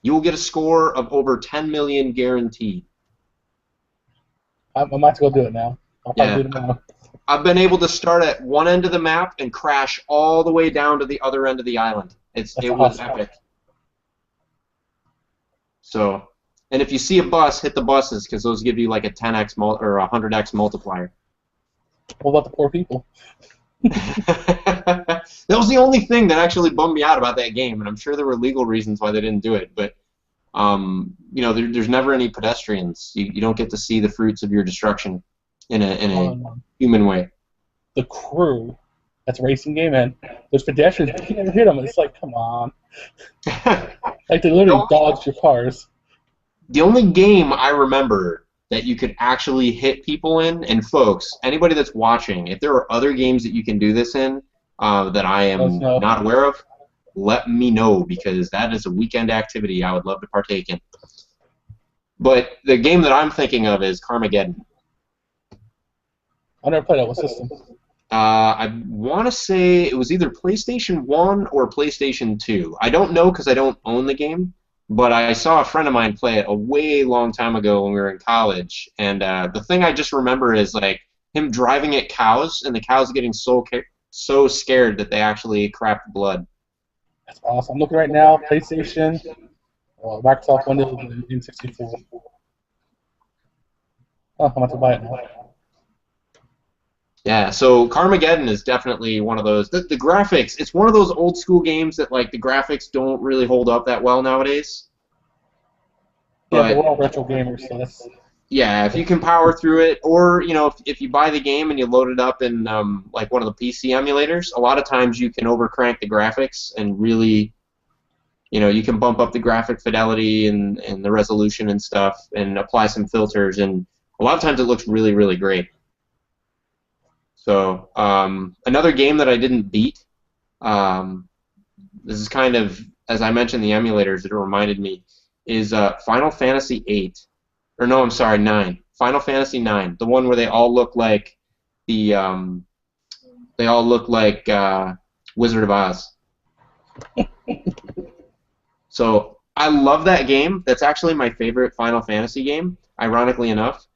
You will get a score of over 10 million guaranteed. I might have to go do it now. I'll probably do it tomorrow. I've been able to start at one end of the map and crash all the way down to the other end of the island. It was epic. So, and if you see a bus, hit the buses because those give you like a 10x or a 100x multiplier. What about the poor people? That was the only thing that actually bummed me out about that game, and I'm sure there were legal reasons why they didn't do it. But there's never any pedestrians. You don't get to see the fruits of your destruction in a human way. The crew, that's a racing game, and those pedestrians, you can never hit them. It's like, come on. Like, they literally dodged your cars. The only game I remember that you could actually hit people in, and folks, anybody that's watching, if there are other games that you can do this in that I am not aware of, let me know, because that is a weekend activity I would love to partake in. But the game that I'm thinking of is Carmageddon. I never played that. What system? I want to say it was either PlayStation 1 or PlayStation 2. I don't know because I don't own the game, but I saw a friend of mine play it a way long time ago when we were in college. And the thing I just remember is like him driving at cows, and the cows getting so scared that they actually crapped blood. That's awesome. I'm looking right now. PlayStation, Microsoft Windows, and N64. Oh, I'm about to buy it now. Yeah, so Carmageddon is definitely one of those. The graphics, it's one of those old school games that like the graphics don't really hold up that well nowadays. Yeah, but we're But all retro gamers, so that's yeah, if you can power through it, or if you buy the game and you load it up in like one of the PC emulators, a lot of times you can overcrank the graphics and really, you can bump up the graphic fidelity and the resolution and stuff, and apply some filters, and a lot of times it looks really, really great. So another game that I didn't beat, um, this is kind of, as I mentioned, the emulators, it reminded me, is Final Fantasy VIII. Or no, I'm sorry, 9. Final Fantasy 9, the one where they all look like the Wizard of Oz. So I love that game. That's actually my favorite Final Fantasy game, ironically enough.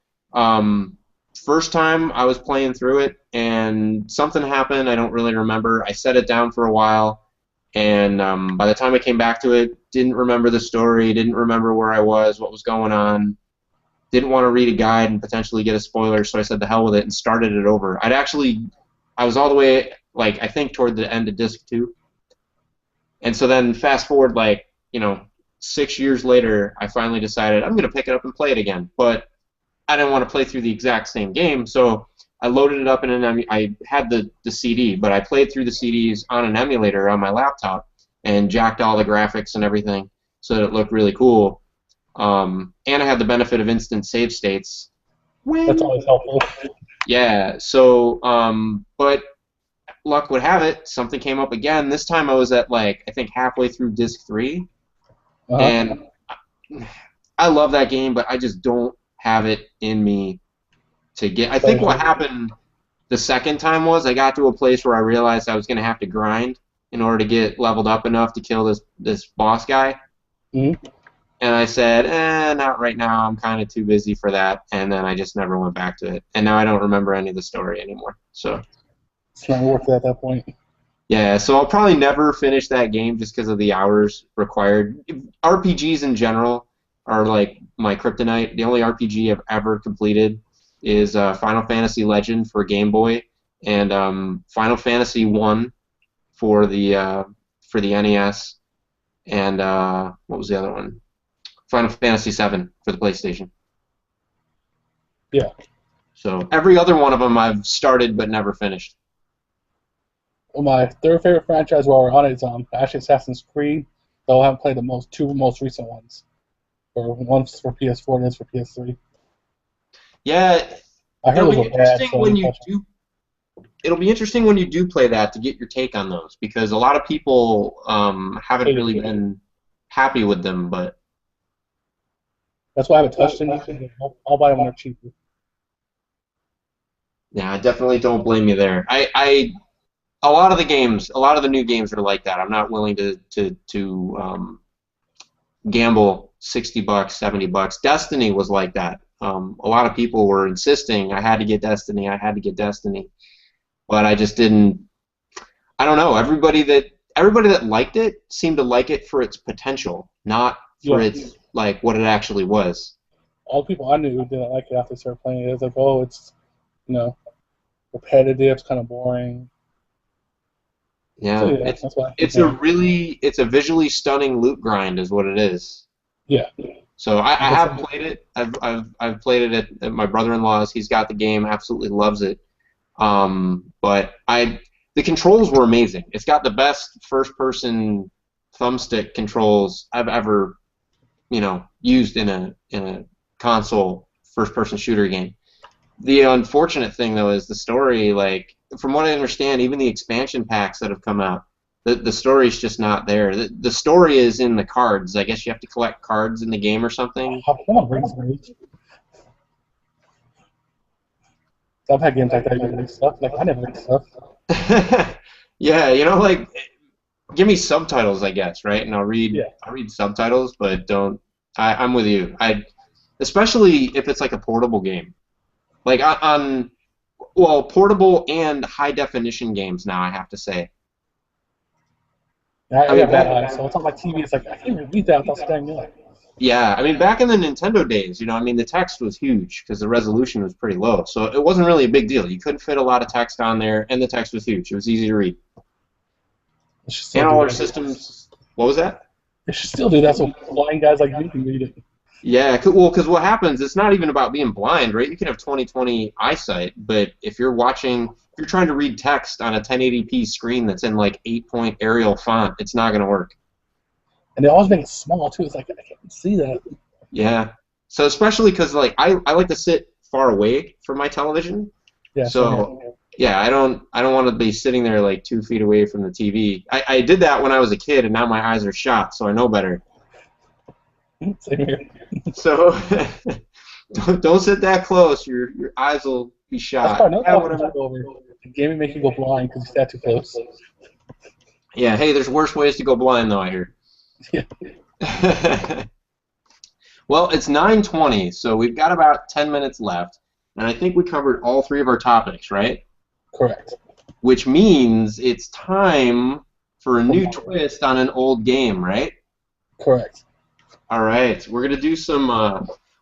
First time I was playing through it, and something happened. I don't really remember. I set it down for a while, and by the time I came back to it, didn't remember the story, didn't remember where I was, what was going on. Didn't want to read a guide and potentially get a spoiler, so I said the hell with it and started it over. I was all the way, like, I think toward the end of disc 2. And so then fast forward, like, 6 years later, I finally decided I'm going to pick it up and play it again. But I didn't want to play through the exact same game, so I loaded it up in I had the CD, but I played through the CDs on an emulator on my laptop and jacked all the graphics and everything so that it looked really cool. And I had the benefit of instant save states. That's always helpful. Yeah, so, but luck would have it, something came up again. This time I was at, like, I think halfway through disc 3, and I love that game, but I just don't have it in me to get. I think what happened the second time was I got to a place where I realized I was going to have to grind in order to get leveled up enough to kill this boss guy. Mm-hmm. And I said, not right now. I'm kind of too busy for that. And then I just never went back to it. And now I don't remember any of the story anymore. So it's not worth it at that point. Yeah, so I'll probably never finish that game just because of the hours required. RPGs in general are like my kryptonite. The only RPG I've ever completed is Final Fantasy Legend for Game Boy and Final Fantasy 1 for the NES, and what was the other one? Final Fantasy 7 for the PlayStation. Yeah. So every other one of them I've started but never finished. Well, my third favorite franchise while we're on it is actually Assassin's Creed, though I haven't played the two most recent ones. One's for PS4 and one's for PS3. Yeah, I heard it'll those be were bad. interesting when you do. It'll be interesting when you do play that to get your take on those, because a lot of people haven't really been happy with them. But that's why I haven't touched them. I'll buy them when they're cheaper. Yeah, I definitely don't blame you there. A lot of the new games are like that. I'm not willing to gamble $60, $70. Destiny was like that. A lot of people were insisting I had to get Destiny, but I just didn't. I don't know. Everybody that liked it seemed to like it for its potential, not for its like what it actually was. All the people I knew who didn't like it after they started playing it, was like, oh, it's repetitive, it's kind of boring. Yeah, So, that's why. It's a visually stunning loot grind, is what it is. Yeah. So I have played it. I've played it at my brother-in-law's. He's got the game, absolutely loves it. But the controls were amazing. It's got the best first-person thumbstick controls I've ever, used in a console first-person shooter game. The unfortunate thing though is the story. Like, from what I understand, even the expansion packs that have come out, the story's just not there. The story is in the cards. I guess you have to collect cards in the game or something. I've had games like that. You read stuff. Like I never read stuff. Yeah, like give me subtitles, I guess, right? And Yeah. I'll read subtitles, but don't. I'm with you. Especially if it's like a portable game, like well, portable and high definition games. Now I have to say. I I mean, got bad eyes, so it's on my TV. It's like I can't even read that without standing up. yeah, I mean, back in the Nintendo days, I mean, the text was huge because the resolution was pretty low, so it wasn't really a big deal. You couldn't fit a lot of text on there, and the text was huge. It was easy to read. It should still And do all our that. systems. What was that? It should still do that, so blind guys like you can read it. Yeah, well, because what happens, it's not even about being blind, right? You can have 20/20 eyesight, but if you're trying to read text on a 1080p screen that's in like 8-point Arial font, it's not going to work. And they always make it small too. It's like I can't see that. Yeah. So especially because like I like to sit far away from my television. Yeah. So yeah, I don't want to be sitting there like 2 feet away from the TV. I did that when I was a kid, and now my eyes are shot, so I know better. Same here. So don't sit that close. Your eyes will be shot. That's probably Yeah, another whatever. over. The gaming make you go blind because you sat too close. Yeah. Hey, there's worse ways to go blind, though. I hear. Yeah. Well, it's 9:20, so we've got about 10 minutes left, and I think we covered all 3 of our topics, right? Correct. Which means it's time for a new twist on an old game, right? Correct. All right, we're gonna do some.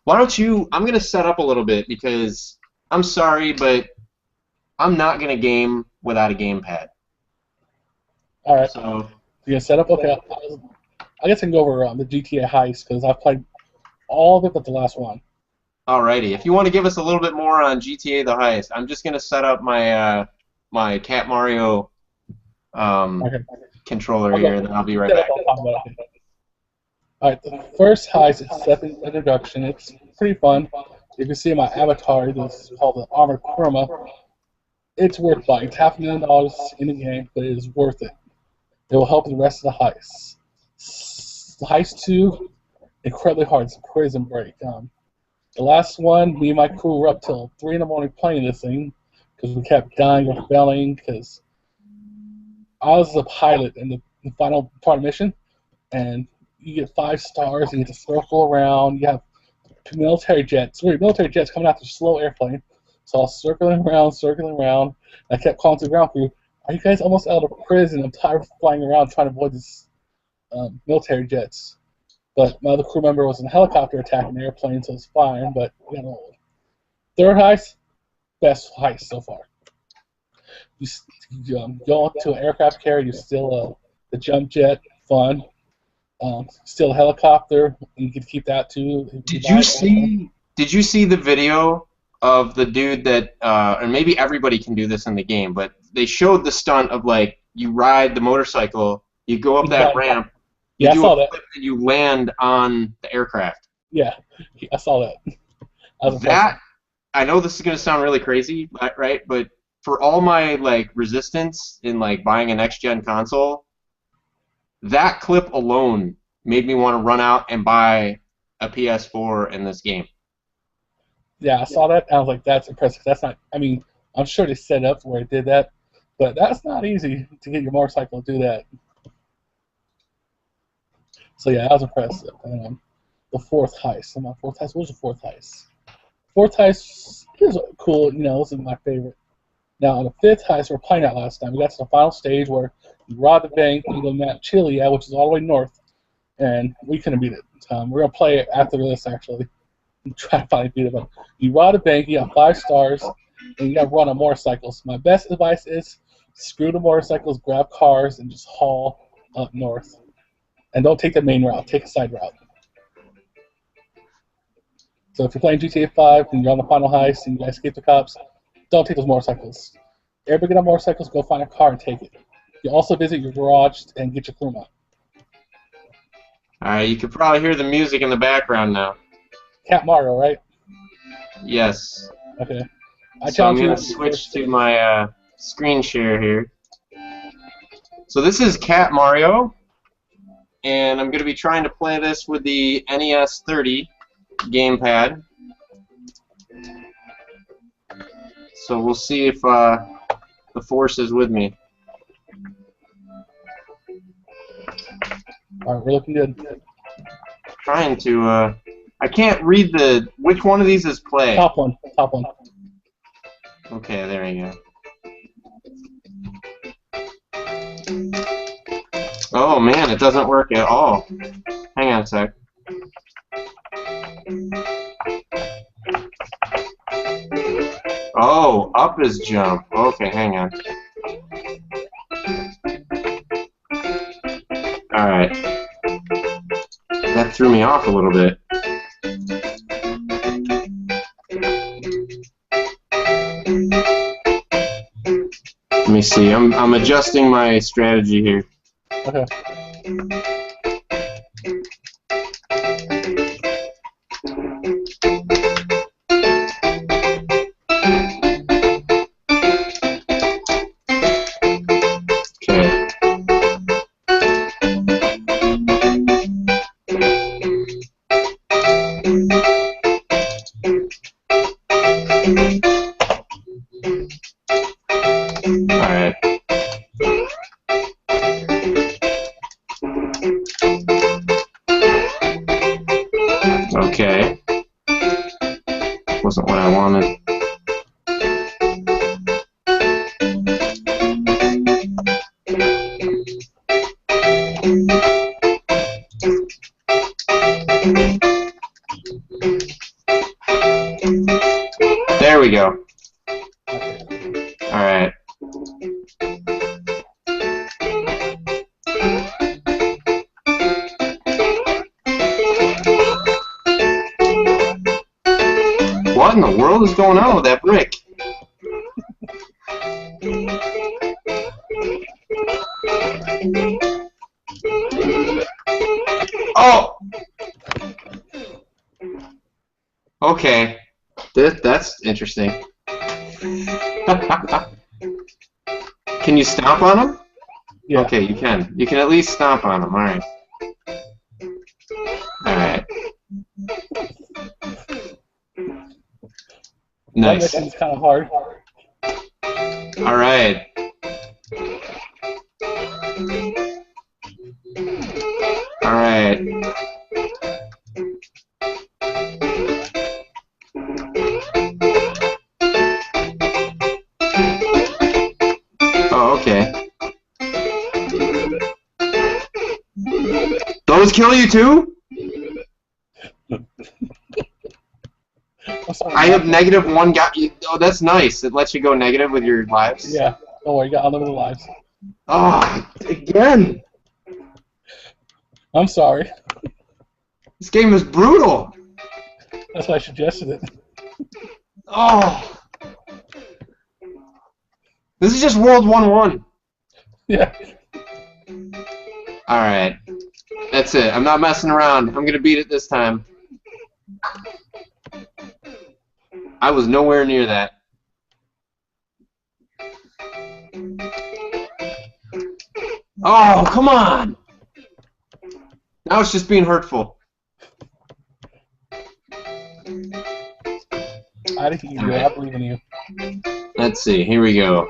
Why don't you? I'm gonna set up a little bit because I'm sorry, but I'm not gonna game without a gamepad. All right. So You gonna set up? Okay. I guess I can go over the GTA heist because I've played all of it but the last one. alrighty, if you want to give us a little bit more on GTA the Heist, I'm just gonna set up my my Cat Mario Okay. controller here, and then I'll be right Set up, back. I'll talk about it. All right. The first heist is Steppen's Introduction. It's pretty fun. You can see my avatar. This is called the Armored Kurma. It's worth buying. It's $500,000 in the game, but it is worth it. It will help the rest of the heists. The heist 2, incredibly hard. It's a prison break. The last one, me and my crew were up till 3 in the morning playing this thing because we kept dying or failing because I was the pilot in the final part of the mission, and you get 5 stars, you get to circle around, you have military jets coming out the slow airplane, so I was circling around, and I kept calling to the ground crew, are you guys almost out of prison? I'm tired of flying around trying to avoid these military jets. But my other crew member was in a helicopter attacking the airplane, so it's fine, but we got old. Third heist, best heist so far. You go to an aircraft carrier, you steal the jump jet, fun. Steal a helicopter, you can keep that too. Did you see the video of the dude that, or maybe everybody can do this in the game, but they showed the stunt of like you ride the motorcycle, you go up that ramp, you do I saw a that. flip, and you land on the aircraft. Yeah, I saw that. That I know this is gonna sound really crazy, right? But for all my like resistance in like buying a next gen console, that clip alone made me want to run out and buy a PS4 in this game. Yeah, I saw that. And I was like, that's impressive. That's not. I mean, I'm sure they set up where it did that, but that's not easy to get your motorcycle to do that. So yeah, I was impressed. The fourth heist. What was the fourth heist? Fourth heist is cool. This is my favorite. Now, the fifth heist, we were playing that last time. We got to the final stage where you rob the bank, you go to Chile, which is all the way north, and we couldn't beat it. We're going to play it after this, actually. Try to finally beat it. But you rob the bank, you got 5 stars, and you got to run on motorcycles. My best advice is screw the motorcycles, grab cars, and just haul up north. And don't take the main route. Take a side route. So if you're playing GTA 5 and you're on the final heist and you guys escape the cops, don't take those motorcycles. Everybody get on motorcycles, go find a car and take it. You also visit your garage and get your Kurma. Alright, you can probably hear the music in the background now. Cat Mario, right? Yes. Okay. So I'm going to switch to my screen share here. So this is Cat Mario, and I'm going to be trying to play this with the NES 30 gamepad. So we'll see if the force is with me. All right, we're looking good. Trying to. I can't read the. Which one of these is play? Top one. Top one. Okay, there you go. Oh man, it doesn't work at all. Hang on a sec. Oh, up is jump. Okay, hang on. Alright. That threw me off a little bit. Let me see. I'm adjusting my strategy here. Okay. Alright. Okay. Wasn't what I wanted. There we go. Alright. What in the world is going on with that brick? Oh! Okay. That's interesting. Can you stomp on them? Yeah. Okay, you can. You can at least stomp on them. Alright. Alright. Nice. That mission's kind of hard. Alright. Alright. Oh, okay. Those kill you too? I have -1 Oh, that's nice. It lets you go negative with your lives. Yeah. Don't worry, you got unlimited lives. Oh, again. I'm sorry. This game is brutal. That's why I suggested it. Oh. This is just World 1-1. Yeah. Alright. That's it. I'm not messing around. I'm gonna beat it this time. I was nowhere near that. Oh, come on! Now it's just being hurtful. I think you can do it. I believe in you. Let's see. Here we go.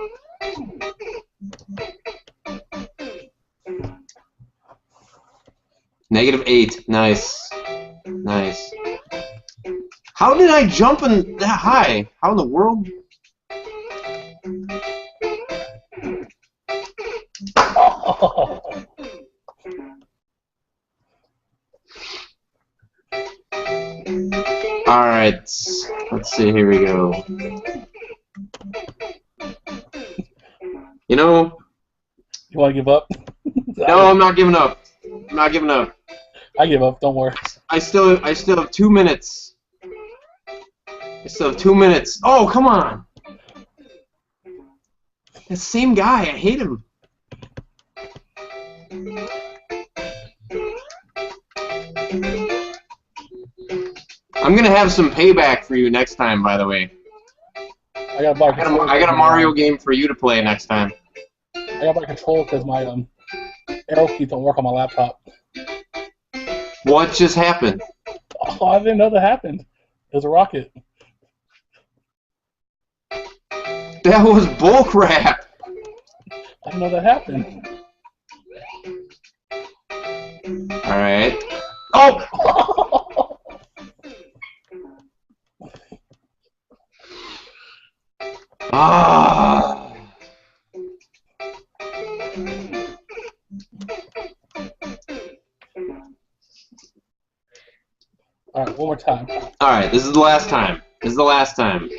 -8. Nice. Nice. How did I jump in that high? How in the world? Oh. Alright. Let's see. Here we go. You know... You want to give up? No, I'm not giving up. I'm not giving up. I give up. Don't worry. I still have 2 minutes. I still have 2 minutes. Oh, come on! That same guy. I hate him. I'm gonna have some payback for you next time. By the way, I got a Mario game for you to play next time. I got my controller because my arrow keys don't work on my laptop. What just happened? Oh, I didn't know that happened. It was a rocket. That was bullcrap. I didn't know that happened. All right. Oh! Ah! Alright, one more time. Alright, this is the last time. This is the last time.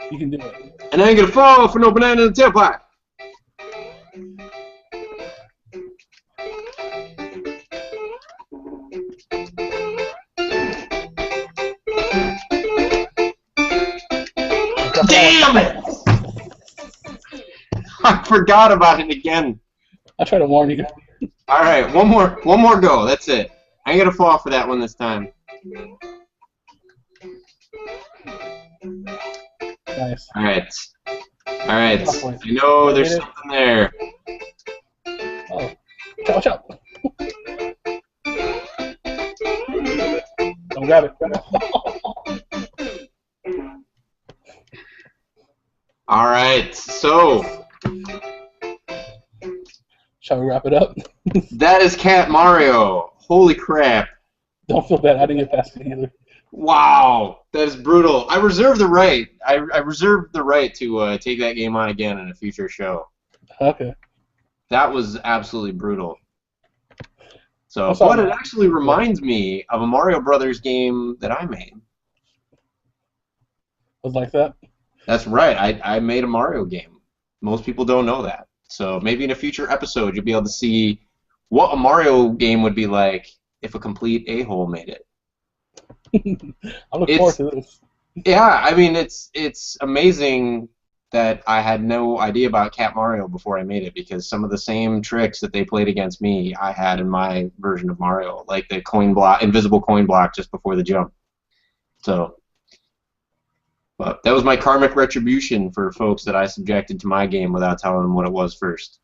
You can do it. And I ain't gonna fall for no banana in the tailpipe. Damn it! I forgot about it again. I try to warn you. Alright, one more go. That's it. I ain't gonna fall for that one this time. Nice. Alright. Alright. I know there's something there. Oh. Watch out. Don't grab it. Alright, so shall we wrap it up? that is Cat Mario. Holy crap. Don't feel bad. I didn't get past it either. Wow, that is brutal. I reserve the right. I reserve the right to take that game on again in a future show. Okay. That was absolutely brutal. So, but it actually reminds me of a Mario Brothers game that I made. Was like that? That's right. I made a Mario game. Most people don't know that. So maybe in a future episode you'll be able to see what a Mario game would be like if a complete a-hole made it. I look forward to this. Yeah, I mean it's amazing that I had no idea about Cat Mario before I made it, because some of the same tricks that they played against me I had in my version of Mario, like the coin block, invisible coin block just before the jump. So, but that was my karmic retribution for folks that I subjected to my game without telling them what it was first.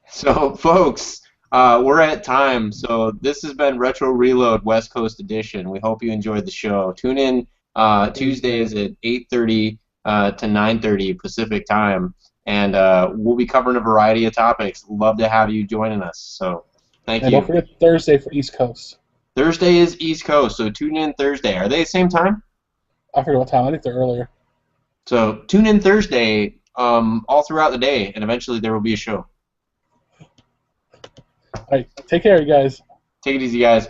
So, folks, we're at time. So this has been Retro Reload West Coast Edition. We hope you enjoyed the show. Tune in Tuesdays at 8:30 to 9:30 Pacific time, and we'll be covering a variety of topics. Love to have you joining us. So thank you. Don't forget Thursday for East Coast. Thursday is East Coast, so tune in Thursday. Are they the same time? I forget what time. I think they're earlier. So tune in Thursday all throughout the day, and eventually there will be a show. All right, take care, you guys. Take it easy, guys.